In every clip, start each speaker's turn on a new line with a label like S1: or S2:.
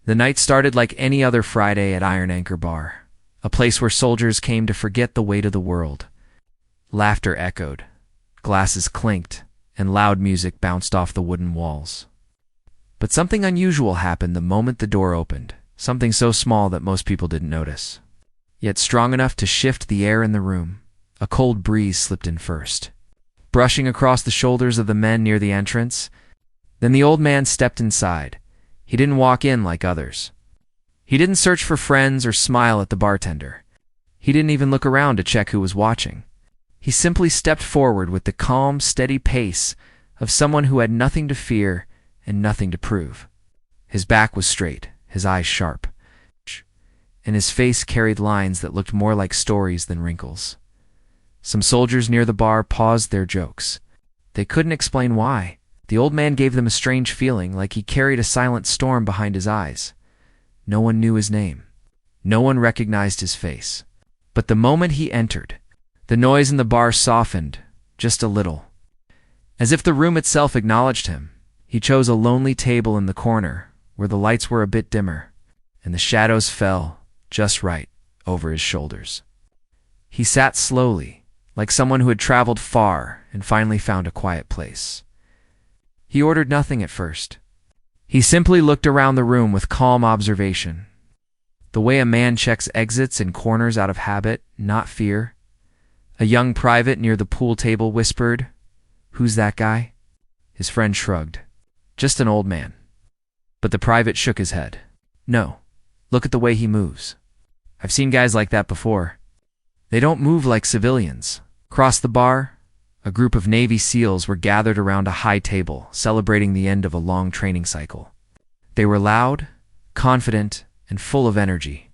S1: The night started like any other Friday at Iron Anchor Bar, a place where soldiers came to forget the weight of the world. Laughter echoed, glasses clinked, and loud music bounced off the wooden walls. But something unusual happened the moment the door opened, something so small that most people didn't notice, yet strong enough to shift the air in the room. A cold breeze slipped in first, brushing across the shoulders of the men near the entrance. Then the old man stepped inside. He didn't walk in like others. He didn't search for friends or smile at the bartender. He didn't even look around to check who was watching. He simply stepped forward with the calm, steady pace of someone who had nothing to fear and nothing to prove. His back was straight, his eyes sharp, and his face carried lines that looked more like stories than wrinkles. Some soldiers near the bar paused their jokes. They couldn't explain why. The old man gave them a strange feeling, like he carried a silent storm behind his eyes. No one knew his name. No one recognized his face. But the moment he entered, the noise in the bar softened, just a little. As if the room itself acknowledged him, he chose a lonely table in the corner, where the lights were a bit dimmer, and the shadows fell, just right, over his shoulders. He sat slowly, like someone who had traveled far and finally found a quiet place. He ordered nothing at first. He simply looked around the room with calm observation, the way a man checks exits and corners out of habit, not fear. A young private near the pool table whispered, "Who's that guy?" His friend shrugged. "Just an old man." But the private shook his head. "No, look at the way he moves. I've seen guys like that before. They don't move like civilians." Across the bar, a group of Navy SEALs were gathered around a high table, celebrating the end of a long training cycle. They were loud, confident, and full of energy.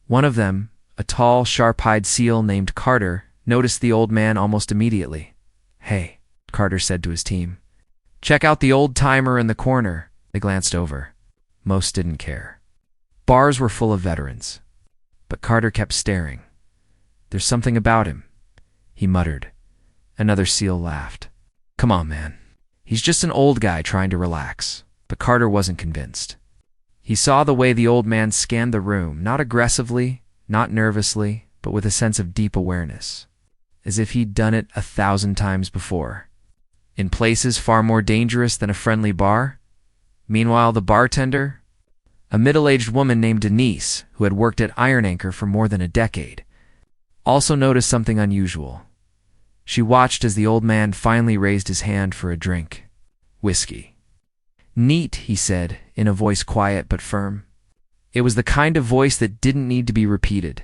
S1: One of them, a tall, sharp-eyed SEAL named Carter, noticed the old man almost immediately. "Hey," Carter said to his team. "Check out the old-timer in the corner." They glanced over. Most didn't care. Bars were full of veterans. But Carter kept staring. "There's something about him," he muttered. Another SEAL laughed. "Come on, man. He's just an old guy trying to relax." But Carter wasn't convinced. He saw the way the old man scanned the room, not aggressively, not nervously, but with a sense of deep awareness, as if he'd done it 1,000 times before, in places far more dangerous than a friendly bar. Meanwhile, the bartender, a middle-aged woman named Denise, who had worked at Iron Anchor for more than a decade, also noticed something unusual. She watched as the old man finally raised his hand for a drink. "Whiskey." "Neat," he said, in a voice quiet but firm. It was the kind of voice that didn't need to be repeated.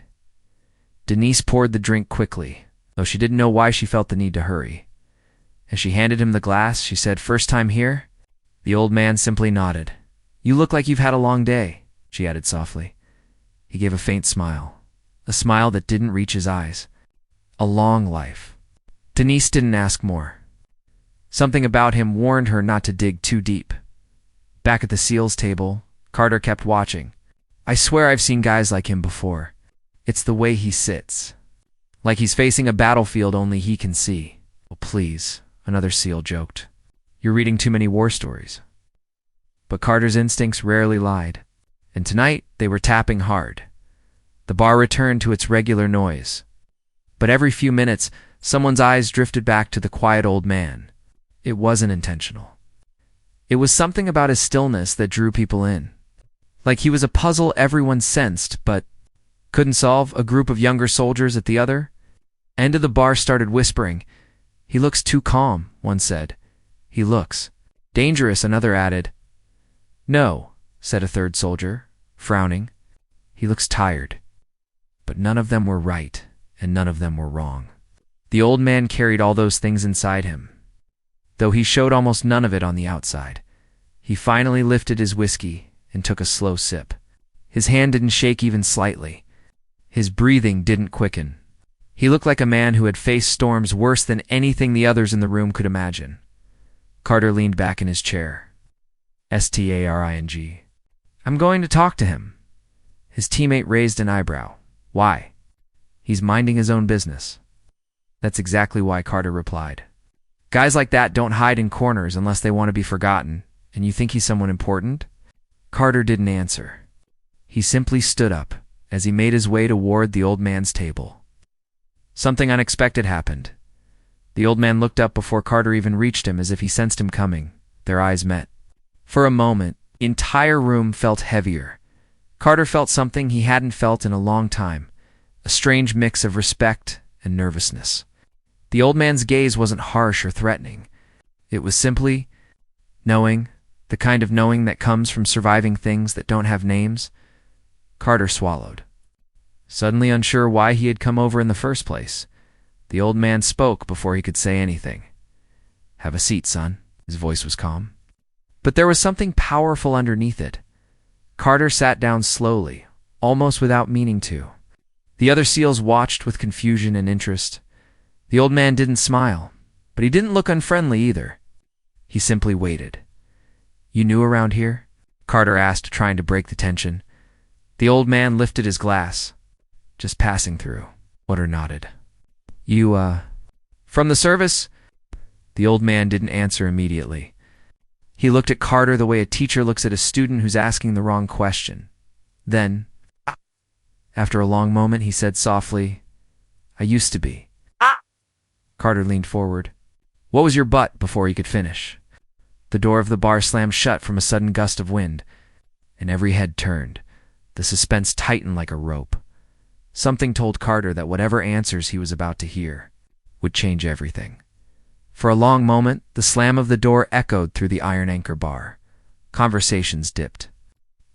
S1: Denise poured the drink quickly, though she didn't know why she felt the need to hurry. As she handed him the glass, she said, "First time here?" The old man simply nodded. "You look like you've had a long day," she added softly. He gave a faint smile, a smile that didn't reach his eyes. "A long life." Denise didn't ask more. Something about him warned her not to dig too deep. Back at the SEALs table, Carter kept watching. "I swear I've seen guys like him before. It's the way he sits. Like he's facing a battlefield only he can see." "Oh, please," another SEAL joked. "You're reading too many war stories." But Carter's instincts rarely lied, and tonight they were tapping hard. The bar returned to its regular noise. But every few minutes, someone's eyes drifted back to the quiet old man. It wasn't intentional. It was something about his stillness that drew people in. Like he was a puzzle everyone sensed, but couldn't solve. A group of younger soldiers at the other end of the bar started whispering. "He looks too calm," one said. "He looks dangerous," another added. "No," said a third soldier, frowning. "He looks tired." But none of them were right, and none of them were wrong. The old man carried all those things inside him, though he showed almost none of it on the outside. He finally lifted his whiskey and took a slow sip. His hand didn't shake even slightly. His breathing didn't quicken. He looked like a man who had faced storms worse than anything the others in the room could imagine. Carter leaned back in his chair. "Staring. I'm going to talk to him." His teammate raised an eyebrow. "Why?" "He's minding his own business." "That's exactly why," Carter replied. "Guys like that don't hide in corners unless they want to be forgotten, and you think he's someone important?" Carter didn't answer. He simply stood up as he made his way toward the old man's table. Something unexpected happened. The old man looked up before Carter even reached him, as if he sensed him coming. Their eyes met. For a moment, the entire room felt heavier. Carter felt something he hadn't felt in a long time, a strange mix of respect and nervousness. The old man's gaze wasn't harsh or threatening. It was simply knowing, the kind of knowing that comes from surviving things that don't have names. Carter swallowed. Suddenly unsure why he had come over in the first place, the old man spoke before he could say anything. "Have a seat, son." His voice was calm, but there was something powerful underneath it. Carter sat down slowly, almost without meaning to. The other SEALs watched with confusion and interest. The old man didn't smile, but he didn't look unfriendly either. He simply waited. "You new around here?" Carter asked, trying to break the tension. The old man lifted his glass. "Just passing through." Carter nodded. "You, from the service?" The old man didn't answer immediately. He looked at Carter the way a teacher looks at a student who's asking the wrong question. Then, after a long moment, he said softly, "I used to be." Carter leaned forward. "What was your butt?" before he could finish. The door of the bar slammed shut from a sudden gust of wind, and every head turned. The suspense tightened like a rope. Something told Carter that whatever answers he was about to hear would change everything. For a long moment, the slam of the door echoed through the Iron Anchor bar. Conversations dipped.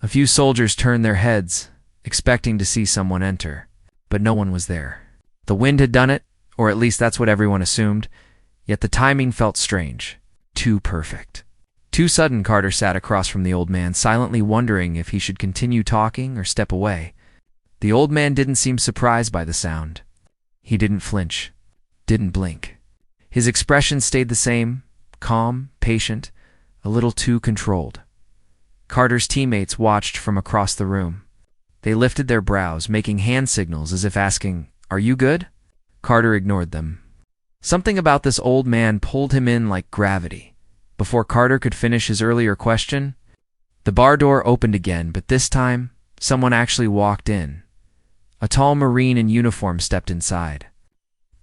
S1: A few soldiers turned their heads, expecting to see someone enter, but no one was there. The wind had done it, or at least that's what everyone assumed, yet the timing felt strange. Too perfect. Too sudden. Carter sat across from the old man, silently wondering if he should continue talking or step away. The old man didn't seem surprised by the sound. He didn't flinch, didn't blink. His expression stayed the same, calm, patient, a little too controlled. Carter's teammates watched from across the room. They lifted their brows, making hand signals as if asking, "Are you good?" Carter ignored them. Something about this old man pulled him in like gravity. Before Carter could finish his earlier question, the bar door opened again, but this time, someone actually walked in. A tall Marine in uniform stepped inside.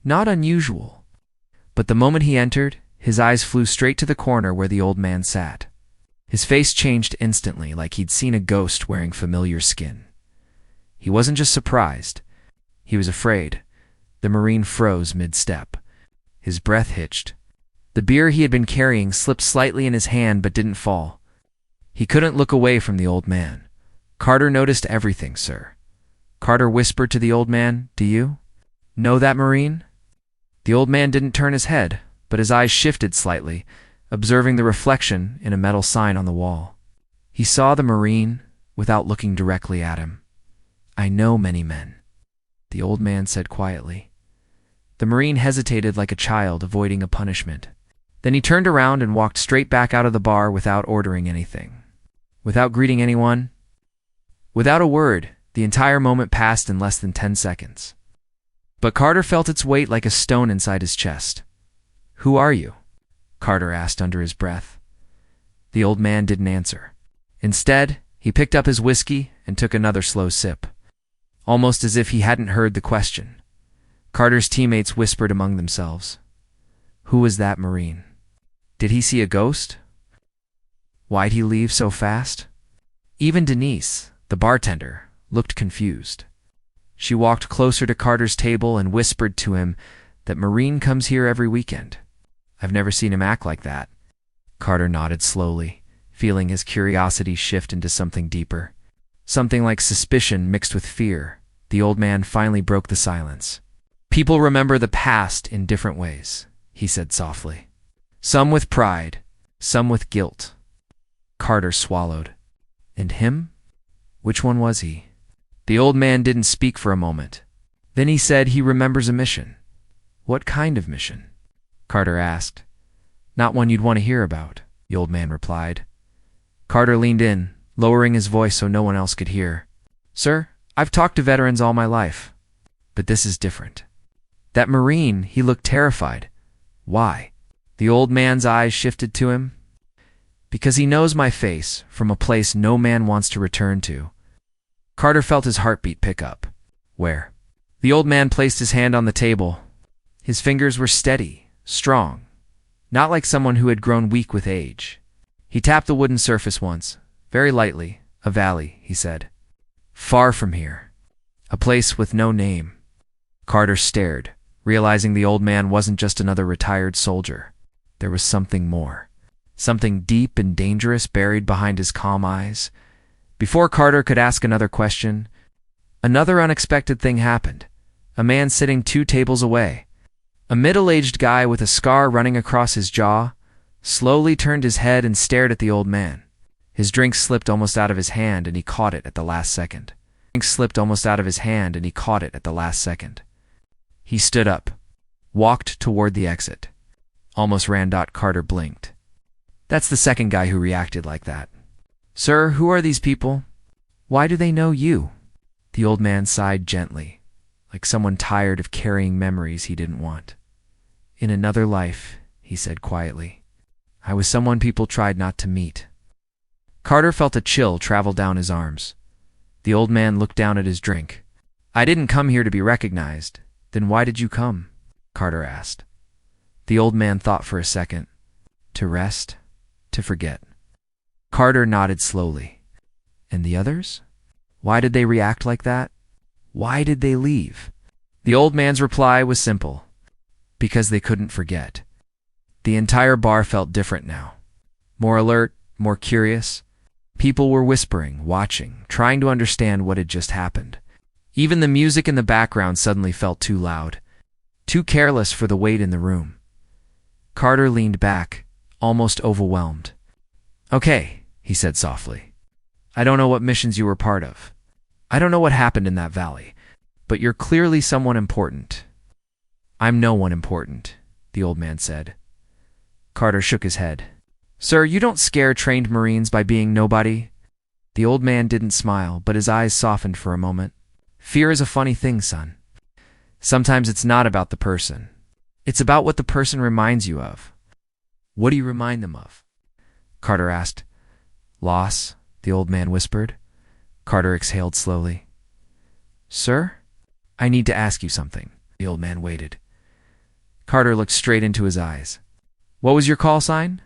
S1: Not unusual, but the moment he entered, his eyes flew straight to the corner where the old man sat. His face changed instantly, like he'd seen a ghost wearing familiar skin. He wasn't just surprised. He was afraid. The Marine froze mid-step. His breath hitched. The beer he had been carrying slipped slightly in his hand but didn't fall. He couldn't look away from the old man. "Carter noticed everything, sir." Carter whispered to the old man, "Do you know that Marine?" The old man didn't turn his head, but his eyes shifted slightly, observing the reflection in a metal sign on the wall. He saw the Marine without looking directly at him. "I know many men," the old man said quietly. The Marine hesitated like a child avoiding a punishment. Then he turned around and walked straight back out of the bar without ordering anything, without greeting anyone, without a word. The entire moment passed in less than 10 seconds. But Carter felt its weight like a stone inside his chest. "Who are you?" Carter asked under his breath. The old man didn't answer. Instead, he picked up his whiskey and took another slow sip, almost as if he hadn't heard the question. Carter's teammates whispered among themselves. Who was that Marine? Did he see a ghost? Why'd he leave so fast? Even Denise, the bartender, looked confused. She walked closer to Carter's table and whispered to him that Marine comes here every weekend. I've never seen him act like that. Carter nodded slowly, feeling his curiosity shift into something deeper. Something like suspicion mixed with fear. The old man finally broke the silence. People remember the past in different ways, he said softly. Some with pride, some with guilt. Carter swallowed. And him? Which one was he? The old man didn't speak for a moment. Then he said he remembers a mission. What kind of mission? Carter asked. Not one you'd want to hear about, the old man replied. Carter leaned in, lowering his voice so no one else could hear. Sir, I've talked to veterans all my life, but this is different. That Marine, he looked terrified. Why? The old man's eyes shifted to him. Because he knows my face from a place no man wants to return to. Carter felt his heartbeat pick up. Where? The old man placed his hand on the table. His fingers were steady, strong, not like someone who had grown weak with age. He tapped the wooden surface once, very lightly. A valley, he said. Far from here. A place with no name. Carter stared, realizing the old man wasn't just another retired soldier. There was something more. Something deep and dangerous buried behind his calm eyes. Before Carter could ask another question, another unexpected thing happened. A man sitting 2 tables away, a middle-aged guy with a scar running across his jaw, slowly turned his head and stared at the old man. His drink slipped almost out of his hand and he caught it at the last second. He stood up, walked toward the exit. Almost ran. Carter blinked. That's the second guy who reacted like that. Sir, who are these people? Why do they know you? The old man sighed gently, like someone tired of carrying memories he didn't want. In another life, he said quietly, I was someone people tried not to meet. Carter felt a chill travel down his arms. The old man looked down at his drink. I didn't come here to be recognized. Then why did you come? Carter asked. The old man thought for a second. To rest, to forget. Carter nodded slowly. And the others? Why did they react like that? Why did they leave? The old man's reply was simple. Because they couldn't forget. The entire bar felt different now. More alert, more curious. People were whispering, watching, trying to understand what had just happened. Even the music in the background suddenly felt too loud, too careless for the weight in the room. Carter leaned back, almost overwhelmed. Okay, he said softly. I don't know what missions you were part of. I don't know what happened in that valley, but you're clearly someone important. I'm no one important, the old man said. Carter shook his head. Sir, you don't scare trained Marines by being nobody. The old man didn't smile, but his eyes softened for a moment. Fear is a funny thing, son. Sometimes it's not about the person. It's about what the person reminds you of. What do you remind them of? Carter asked. Loss, the old man whispered. Carter exhaled slowly. Sir, I need to ask you something. The old man waited. Carter looked straight into his eyes. What was your call sign?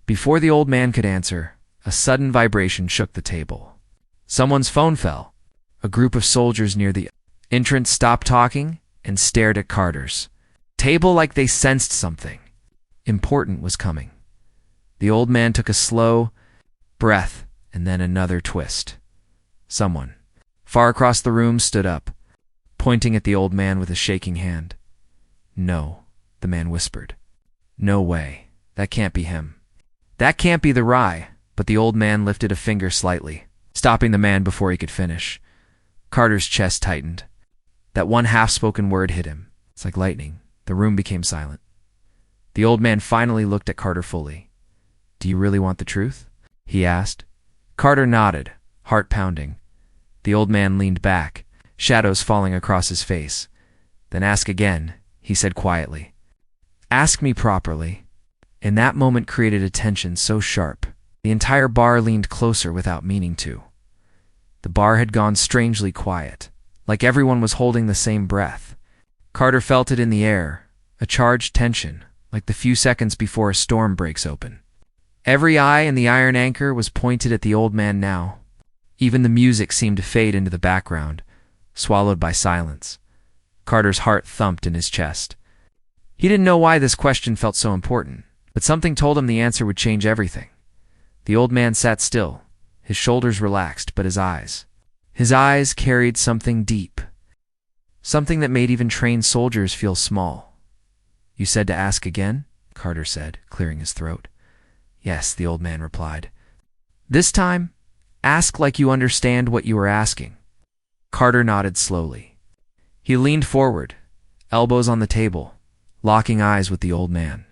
S1: Before the old man could answer, a sudden vibration shook the table. Someone's phone fell. A group of soldiers near the entrance stopped talking and stared at Carter's table like they sensed something important was coming. The old man took a slow breath and then another twist. Someone, far across the room, stood up, pointing at the old man with a shaking hand. No, the man whispered. No way. That can't be him. That can't be the Rye, but the old man lifted a finger slightly, stopping the man before he could finish. Carter's chest tightened. That one half-spoken word hit him. It's like lightning. The room became silent. The old man finally looked at Carter fully. Do you really want the truth? He asked. Carter nodded, heart pounding. The old man leaned back, shadows falling across his face. Then ask again, he said quietly. Ask me properly. And that moment created a tension so sharp, the entire bar leaned closer without meaning to. The bar had gone strangely quiet, like everyone was holding the same breath. Carter felt it in the air, a charged tension, like the few seconds before a storm breaks open. Every eye in the iron anchor was pointed at the old man now. Even the music seemed to fade into the background, swallowed by silence. Carter's heart thumped in his chest. He didn't know why this question felt so important, but something told him the answer would change everything. The old man sat still, his shoulders relaxed, but his eyes carried something deep, something that made even trained soldiers feel small. You said to ask again? Carter said, clearing his throat. Yes, the old man replied. This time, ask like you understand what you are asking. Carter nodded slowly. He leaned forward, elbows on the table, locking eyes with the old man.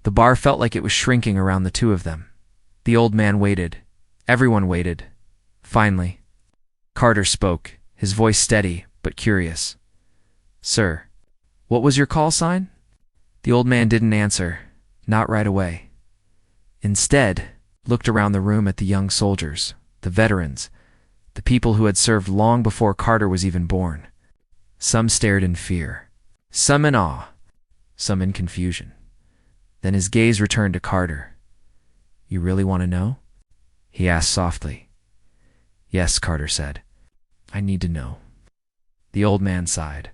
S1: The bar felt like it was shrinking around the two of them. The old man waited. Everyone waited. Finally, Carter spoke, his voice steady but curious. Sir, what was your call sign? The old man didn't answer, not right away. Instead, looked around the room at the young soldiers, the veterans, the people who had served long before Carter was even born. Some stared in fear, some in awe, some in confusion. Then his gaze returned to Carter. "You really want to know?" he asked softly. "Yes," Carter said. "I need to know." The old man sighed.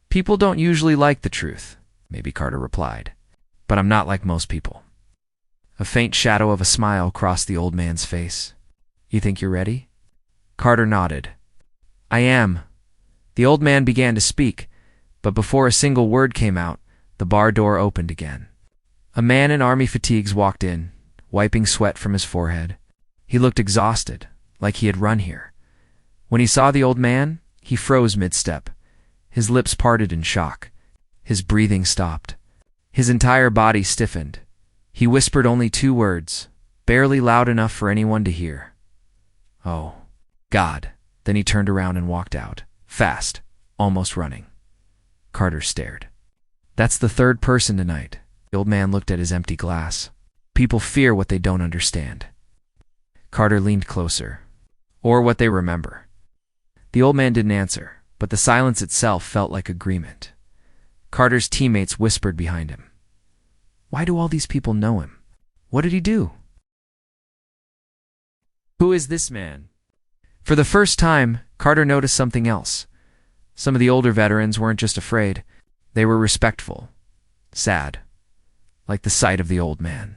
S1: "People don't usually like the truth," maybe Carter replied. "But I'm not like most people." A faint shadow of a smile crossed the old man's face. "You think you're ready?" Carter nodded. "I am." The old man began to speak, but before a single word came out, the bar door opened again. A man in army fatigues walked in, wiping sweat from his forehead. He looked exhausted, like he had run here. When he saw the old man, he froze mid-step. His lips parted in shock. His breathing stopped. His entire body stiffened. He whispered only 2 words, barely loud enough for anyone to hear. "Oh, God." Then he turned around and walked out, fast, almost running. Carter stared. "That's the 3rd person tonight." The old man looked at his empty glass. "People fear what they don't understand." Carter leaned closer. "Or what they remember." The old man didn't answer, but the silence itself felt like agreement. Carter's teammates whispered behind him. "Why do all these people know him? What did he do?" "Who is this man?" For the first time, Carter noticed something else. Some of the older veterans weren't just afraid. They were respectful, sad, like the sight of the old man.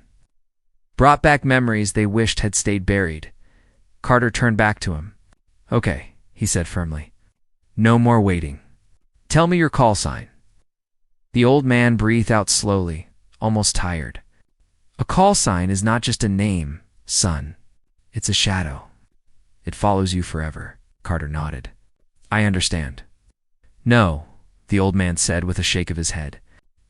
S1: Brought back memories they wished had stayed buried. Carter turned back to him. "Okay," he said firmly. "No more waiting. Tell me your call sign." The old man breathed out slowly, almost tired. "A call sign is not just a name, son. It's a shadow. It follows you forever." Carter nodded. "I understand." "No," the old man said with a shake of his head.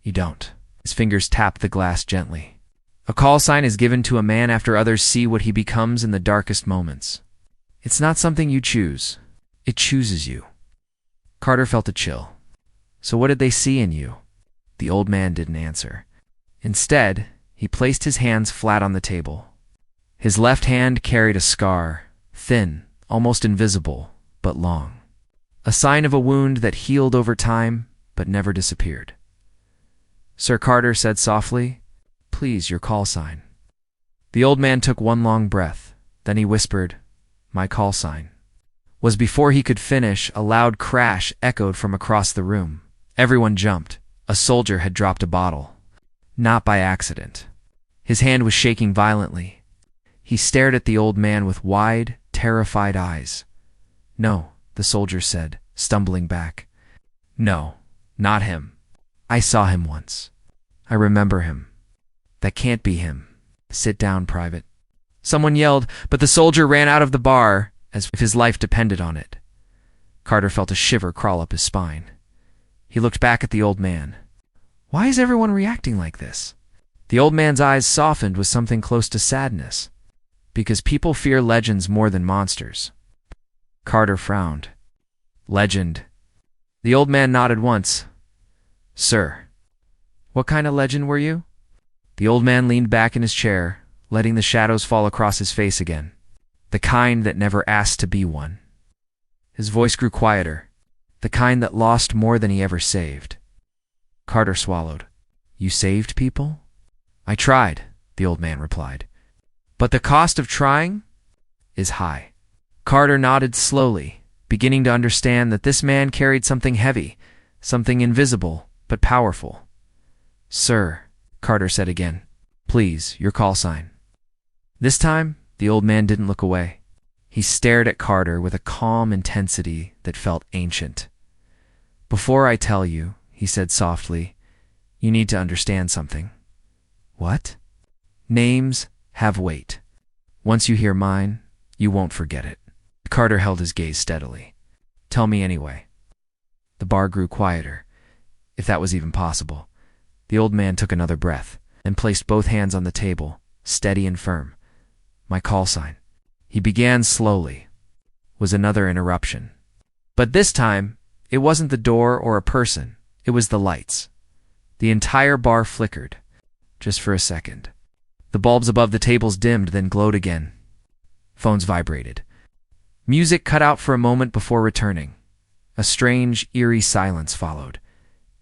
S1: "You don't." His fingers tapped the glass gently. "A call sign is given to a man after others see what he becomes in the darkest moments. It's not something you choose. It chooses you." Carter felt a chill. "So what did they see in you?" The old man didn't answer. Instead, he placed his hands flat on the table. His left hand carried a scar, thin, almost invisible, but long. A sign of a wound that healed over time, but never disappeared. "Sir," Carter said softly, "please, your call sign." The old man took one long breath. Then he whispered, "My call sign." Was before he could finish, a loud crash echoed from across the room. Everyone jumped. A soldier had dropped a bottle. Not by accident. His hand was shaking violently. He stared at the old man with wide, terrified eyes. "No," the soldier said, stumbling back. "No, not him. I saw him once. I remember him. That can't be him. Sit down, Private." Someone yelled, but the soldier ran out of the bar as if his life depended on it. Carter felt a shiver crawl up his spine. He looked back at the old man. Why is everyone reacting like this? The old man's eyes softened with something close to sadness. Because people fear legends more than monsters. Carter frowned. Legend. The old man nodded once. "Sir, what kind of legend were you?" The old man leaned back in his chair, letting the shadows fall across his face again. The kind that never asked to be one. His voice grew quieter. The kind that lost more than he ever saved. Carter swallowed. "You saved people?" "I tried," the old man replied. "But the cost of trying is high." Carter nodded slowly, beginning to understand that this man carried something heavy, something invisible, but powerful. "Sir," Carter said again, "please, your call sign." This time, the old man didn't look away. He stared at Carter with a calm intensity that felt ancient. "Before I tell you," he said softly, "you need to understand something." "What?" "Names have weight. Once you hear mine, you won't forget it." Carter held his gaze steadily. "Tell me anyway." The bar grew quieter, if that was even possible. The old man took another breath and placed both hands on the table, steady and firm. "My call sign." He began slowly. Was another interruption. But this time, it wasn't the door or a person. It was the lights. The entire bar flickered, just for a second. The bulbs above the tables dimmed, then glowed again. Phones vibrated. Music cut out for a moment before returning. A strange, eerie silence followed.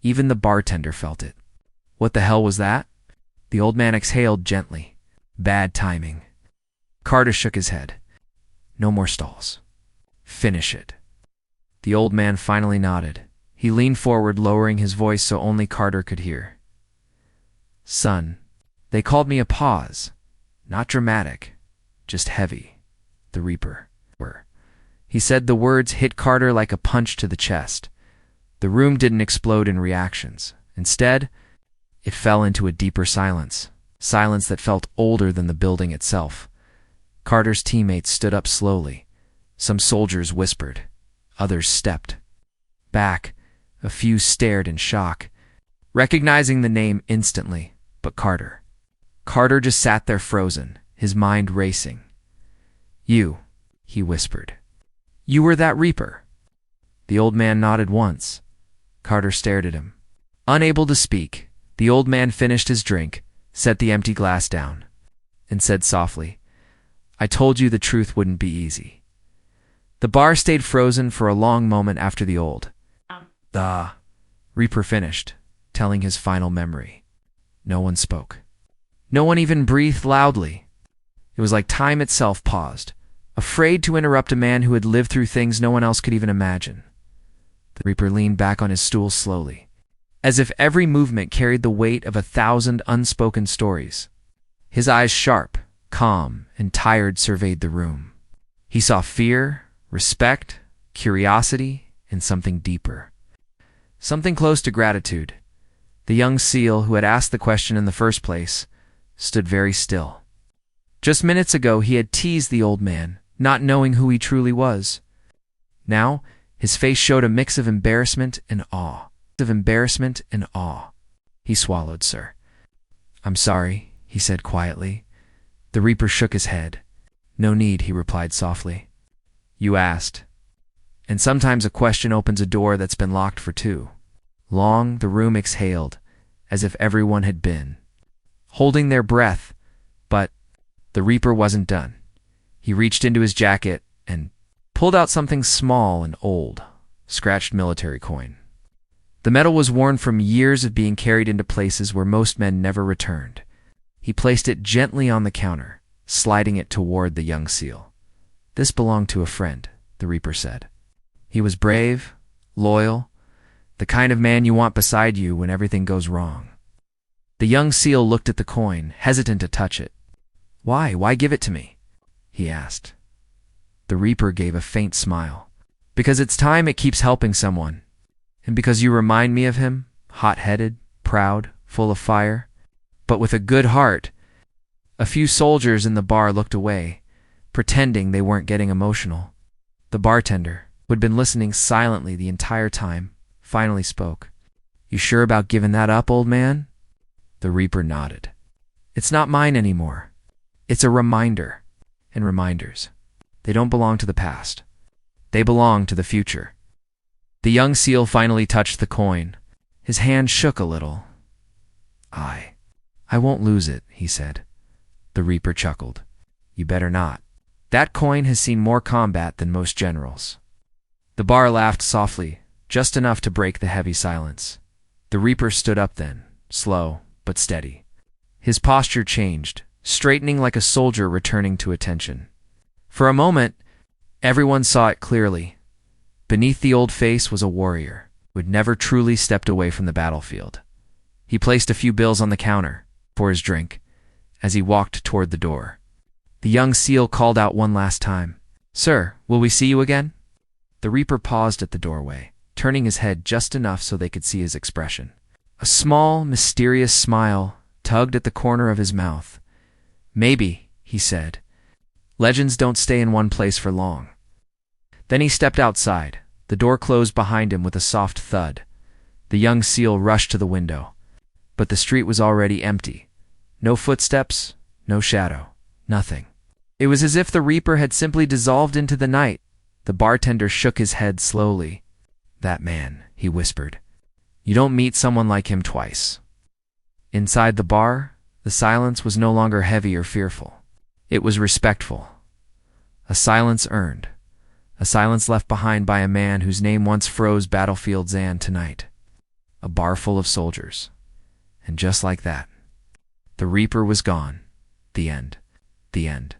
S1: Even the bartender felt it. What the hell was that? The old man exhaled gently. Bad timing. Carter shook his head. No more stalls. Finish it. The old man finally nodded. He leaned forward, lowering his voice so only Carter could hear. Son, they called me a pause. Not dramatic, just heavy. The Reaper. He said the words hit Carter like a punch to the chest. The room didn't explode in reactions. Instead, it fell into a deeper silence. Silence that felt older than the building itself. Carter's teammates stood up slowly. Some soldiers whispered. Others stepped back. A few stared in shock, recognizing the name instantly, but Carter. Carter just sat there frozen, his mind racing. You, he whispered. You were that Reaper. The old man nodded once. Carter stared at him. Unable to speak, the old man finished his drink, set the empty glass down, and said softly, I told you the truth wouldn't be easy. The bar stayed frozen for a long moment after the Reaper finished, telling his final memory. No one spoke. No one even breathed loudly. It was like time itself paused, afraid to interrupt a man who had lived through things no one else could even imagine. The Reaper leaned back on his stool slowly, as if every movement carried the weight of 1,000 unspoken stories. His eyes sharp, calm, and tired surveyed the room. He saw fear, respect, curiosity, and something deeper. Something close to gratitude. The young SEAL who had asked the question in the first place stood very still. Just minutes ago he had teased the old man, not knowing who he truly was. Now, his face showed a mix of embarrassment and awe. He swallowed, sir. I'm sorry, he said quietly. The Reaper shook his head. No need, he replied softly. You asked. And sometimes a question opens a door that's been locked for too long. The room exhaled, as if everyone had been holding their breath, but the Reaper wasn't done. He reached into his jacket and pulled out something small and old, scratched military coin. The metal was worn from years of being carried into places where most men never returned. He placed it gently on the counter, sliding it toward the young SEAL. This belonged to a friend, the Reaper said. He was brave, loyal, the kind of man you want beside you when everything goes wrong. The young SEAL looked at the coin, hesitant to touch it. Why? Why give it to me? He asked. The Reaper gave a faint smile. Because it's time it keeps helping someone. And because you remind me of him, hot-headed, proud, full of fire, but with a good heart. A few soldiers in the bar looked away, pretending they weren't getting emotional. The bartender, who had been listening silently the entire time, finally spoke. You sure about giving that up, old man? The Reaper nodded. It's not mine anymore. It's a reminder. And reminders, they don't belong to the past. They belong to the future. The young SEAL finally touched the coin. His hand shook a little. I won't lose it, he said. The Reaper chuckled. You better not. That coin has seen more combat than most generals. The bar laughed softly, just enough to break the heavy silence. The Reaper stood up then, slow but steady. His posture changed, straightening like a soldier returning to attention. For a moment, everyone saw it clearly. Beneath the old face was a warrior who had never truly stepped away from the battlefield. He placed a few bills on the counter for his drink as he walked toward the door. The young SEAL called out one last time, Sir, will we see you again? The Reaper paused at the doorway, turning his head just enough so they could see his expression. A small, mysterious smile tugged at the corner of his mouth. Maybe, he said. Legends don't stay in one place for long. Then he stepped outside. The door closed behind him with a soft thud. The young SEAL rushed to the window. But the street was already empty. No footsteps, no shadow, nothing. It was as if the Reaper had simply dissolved into the night. The bartender shook his head slowly. That man, he whispered. You don't meet someone like him twice. Inside the bar, The silence was no longer heavy or fearful. It was respectful. A silence earned. A silence left behind by a man whose name once froze battlefields and, tonight, a bar full of soldiers. And just like that, the Reaper was gone. The end. The end.